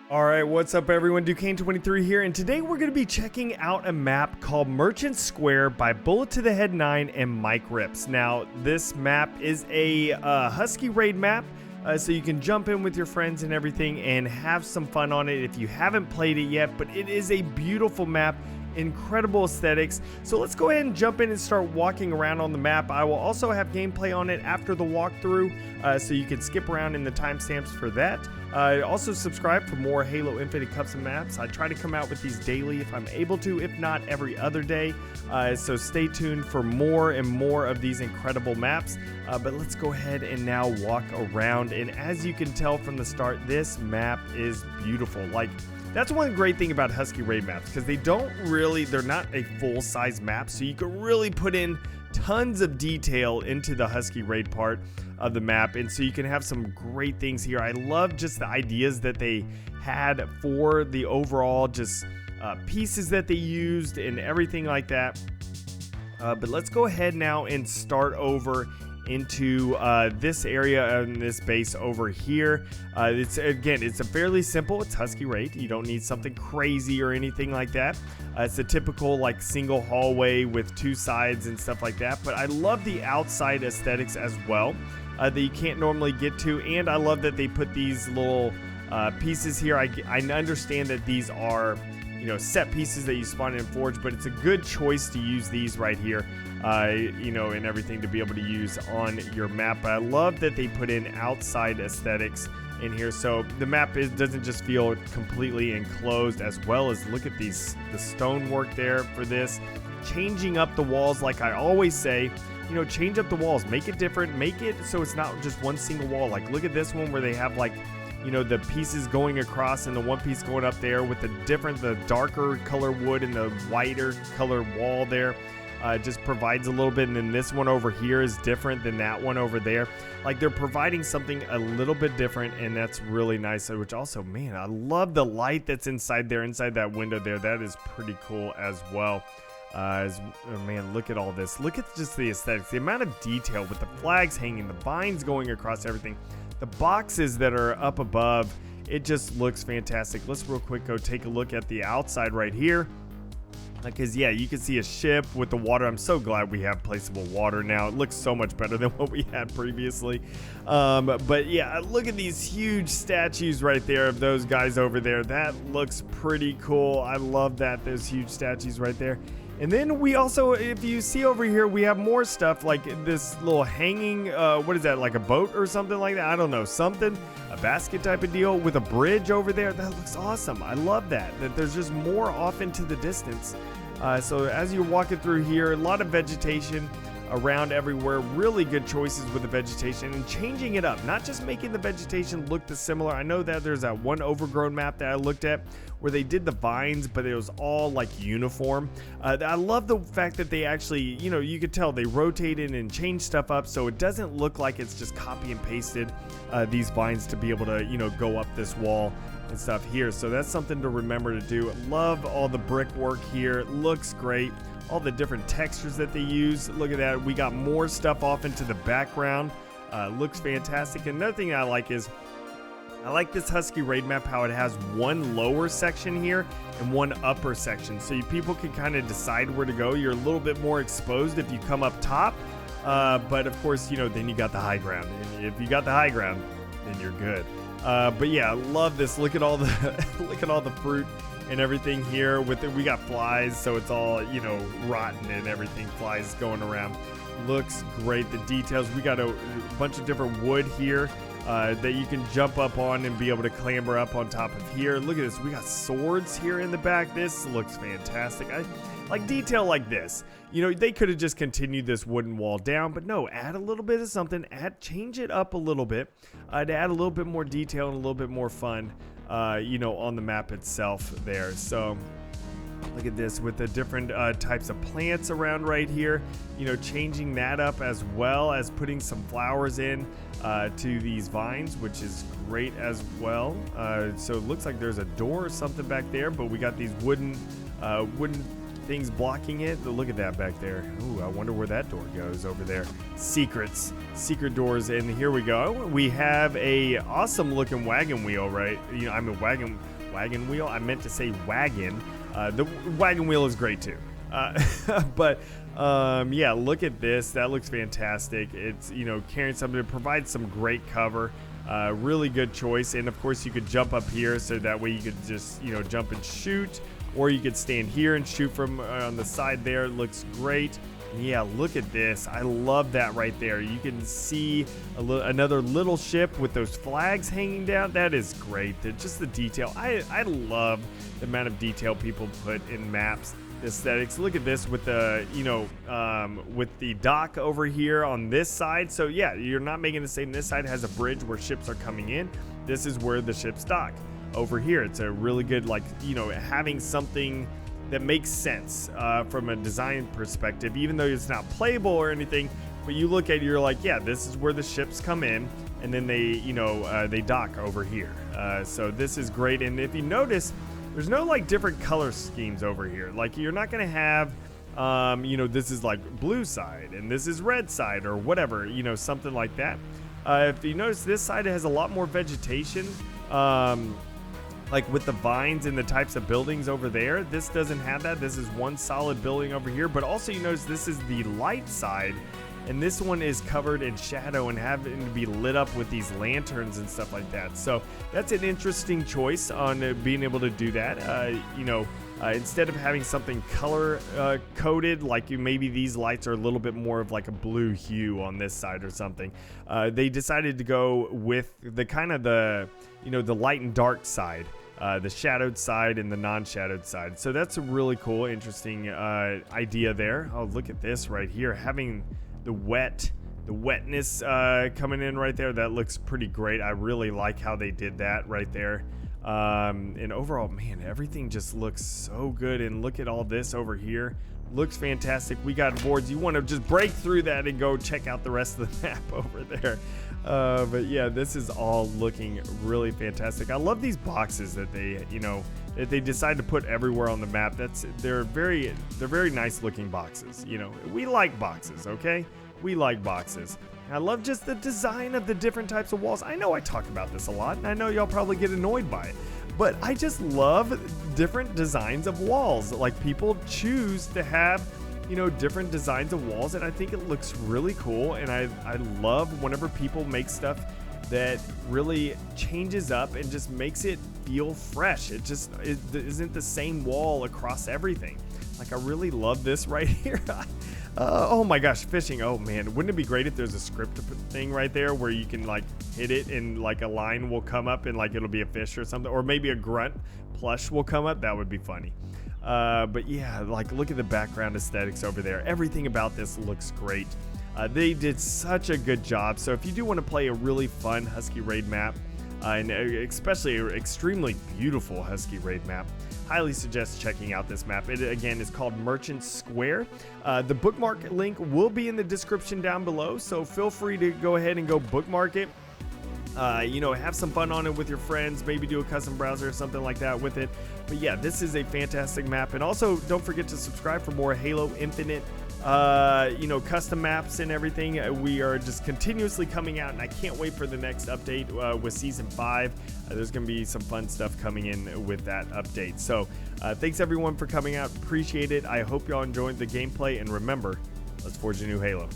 Alright, what's up everyone, DUCAIN23 here, and today we're going to be checking out a map called Merchant Square by Bullet to the Head 9 and MikRips. Now, this map is a Husky raid map, so you can jump in with your friends and everything and have some fun on it if you haven't played it yet, but it is a beautiful map. Incredible aesthetics. So let's go ahead and jump in and start walking around on the map. I will also have gameplay on it after the walkthrough, so you can skip around in the timestamps for that. Also subscribe for more Halo Infinite custom maps. I try to come out with these daily if I'm able to, if not every other day. So stay tuned for more and more of these incredible maps. But let's go ahead and now walk around. And as you can tell from the start, this map is beautiful. Like, that's one great thing about Husky raid maps, because they're not a full-size map, so you can really put in tons of detail into the Husky raid part of the map, and so you can have some great things here. I love just the ideas that they had for the overall just pieces that they used and everything like that. But let's go ahead now and start over into this area and this base over here. It's a fairly simple, it's Husky raid. You don't need something crazy or anything like that. It's a typical like single hallway with two sides and stuff like that, but I love the outside aesthetics as well that you can't normally get to, and I love that they put these little pieces here. I understand that these are, you know, set pieces that you spawn in Forge, but it's a good choice to use these right here, you know, and everything to be able to use on your map. But I love that they put in outside aesthetics in here, so the map doesn't just feel completely enclosed, as well as look at the stonework there for this. Changing up the walls, like I always say, you know, change up the walls, make it different, make it so it's not just one single wall. Like, look at this one where they have, like, you know, the pieces going across and the one piece going up there with the darker color wood and the whiter color wall there. Just provides a little bit, and then this one over here is different than that one over there. Like, they're providing something a little bit different, and that's really nice. Which also, man, I love the light that's inside there, inside that window there. That is pretty cool as well. Man, look at all this. Look at just the aesthetics, the amount of detail with the flags hanging, the vines going across everything, the boxes that are up above. It just looks fantastic. Let's real quick go take a look at the outside right here, because yeah, you can see a ship with the water. I'm so glad we have placeable water now. It looks so much better than what we had previously. But yeah, look at these huge statues right there of those guys over there. That looks pretty cool. I love that, those huge statues right there. And then we also, if you see over here, we have more stuff like this little hanging, what is that, like a boat or something like that? I don't know, something, a basket type of deal with a bridge over there. That looks awesome. I love that there's just more off into the distance. So as you're walking through here, a lot of vegetation around everywhere. Really good choices with the vegetation and changing it up, not just making the vegetation look similar. I know that there's that one overgrown map that I looked at where they did the vines, but it was all like uniform. I love the fact that they actually, you know, you could tell they rotated and changed stuff up so it doesn't look like it's just copy and pasted these vines to be able to, you know, go up this wall and stuff here. So that's something to remember to do. Love all the brickwork here. It looks great. All the different textures that they use. Look at that. We got more stuff off into the background. Looks fantastic. Another thing I like is, I like this Husky raid map, how it has one lower section here and one upper section. So people can kind of decide where to go. You're a little bit more exposed if you come up top. But of course, you know, then you got the high ground. And if you got the high ground, then you're good. But yeah, I love this. Look at all the look at all the fruit and everything here. With it, we got flies, so it's all, you know, rotten and everything. Flies going around. Looks great. The details. We got a bunch of different wood here that you can jump up on and be able to clamber up on top of here. Look at this. We got swords here in the back. This looks fantastic. I like detail like this. You know, they could have just continued this wooden wall down, but no, add a little bit of something, change it up a little bit to add a little bit more detail and a little bit more fun, you know, on the map itself there. So look at this with the different types of plants around right here, you know, changing that up, as well as putting some flowers in to these vines, which is great as well. So it looks like there's a door or something back there, but we got these wooden things blocking it. Look at that back there. Ooh, I wonder where that door goes over there. Secret doors. And here we go. We have a awesome looking wagon wheel, right? You know, I mean, wagon wheel. I meant to say wagon. The wagon wheel is great too. But yeah, look at this. That looks fantastic. It's, you know, carrying something to provide some great cover. Really good choice. And of course you could jump up here, so that way you could just, you know, jump and shoot, or you could stand here and shoot from on the side there. It looks great. Yeah, look at this. I love that right there. You can see another little ship with those flags hanging down. That is great. Just the detail. I love the amount of detail people put in maps. Aesthetics. Look at this with the, you know, with the dock over here on this side. So yeah, you're not making the same. This side has a bridge where ships are coming in. This is where the ships dock. Over here, it's a really good, like, you know, having something that makes sense from a design perspective, even though it's not playable or anything. But you look at it, you're like, yeah, this is where the ships come in, and then they, you know, they dock over here. So this is great. And if you notice, there's no like different color schemes over here. Like, you're not gonna have, you know, this is like blue side and this is red side or whatever, you know, something like that. If you notice, this side has a lot more vegetation. Like with the vines and the types of buildings over there, this doesn't have that. This is one solid building over here. But also you notice this is the light side, and this one is covered in shadow and having to be lit up with these lanterns and stuff like that. So that's an interesting choice on being able to do that. You know, instead of having something color coded, like maybe these lights are a little bit more of like a blue hue on this side or something, they decided to go with the kind of the, you know, the light and dark side, the shadowed side and the non-shadowed side. So that's a really cool, interesting idea there. Oh, look at this right here, having the wetness coming in right there. That looks pretty great. I really like how they did that right there. And overall, man, everything just looks so good. And look at all this over here. Looks fantastic. We got boards. You want to just break through that and go check out the rest of the map over there. But yeah, this is all looking really fantastic. I love these boxes that they, you know, that they decide to put everywhere on the map. They're very nice looking boxes. You know, we like boxes, okay? We like boxes. I love just the design of the different types of walls. I know I talk about this a lot, and I know y'all probably get annoyed by it, but I just love different designs of walls. Like, people choose to have, you know, different designs of walls, and I think it looks really cool. And I love whenever people make stuff that really changes up and just makes it feel fresh. It isn't the same wall across everything. Like, I really love this right here. Oh my gosh, fishing. Oh man, wouldn't it be great if there's a script thing right there where you can like hit it and like a line will come up and like it'll be a fish or something, or maybe a grunt plush will come up. That would be funny. But yeah, like, look at the background aesthetics over there. Everything about this looks great. They did such a good job. So if you do want to play a really fun Husky raid map, and especially an extremely beautiful Husky raid map, highly suggest checking out this map. It again is called Merchant Square. The bookmark link will be in the description down below, so feel free to go ahead and go bookmark it. You know, have some fun on it with your friends, maybe do a custom browser or something like that with it. But yeah, this is a fantastic map. And also don't forget to subscribe for more Halo Infinite, you know, custom maps and everything. We are just continuously coming out, and I can't wait for the next update with season 5. There's gonna be some fun stuff coming in with that update. So thanks everyone for coming out, appreciate it. I hope y'all enjoyed the gameplay, and remember, let's forge a new Halo.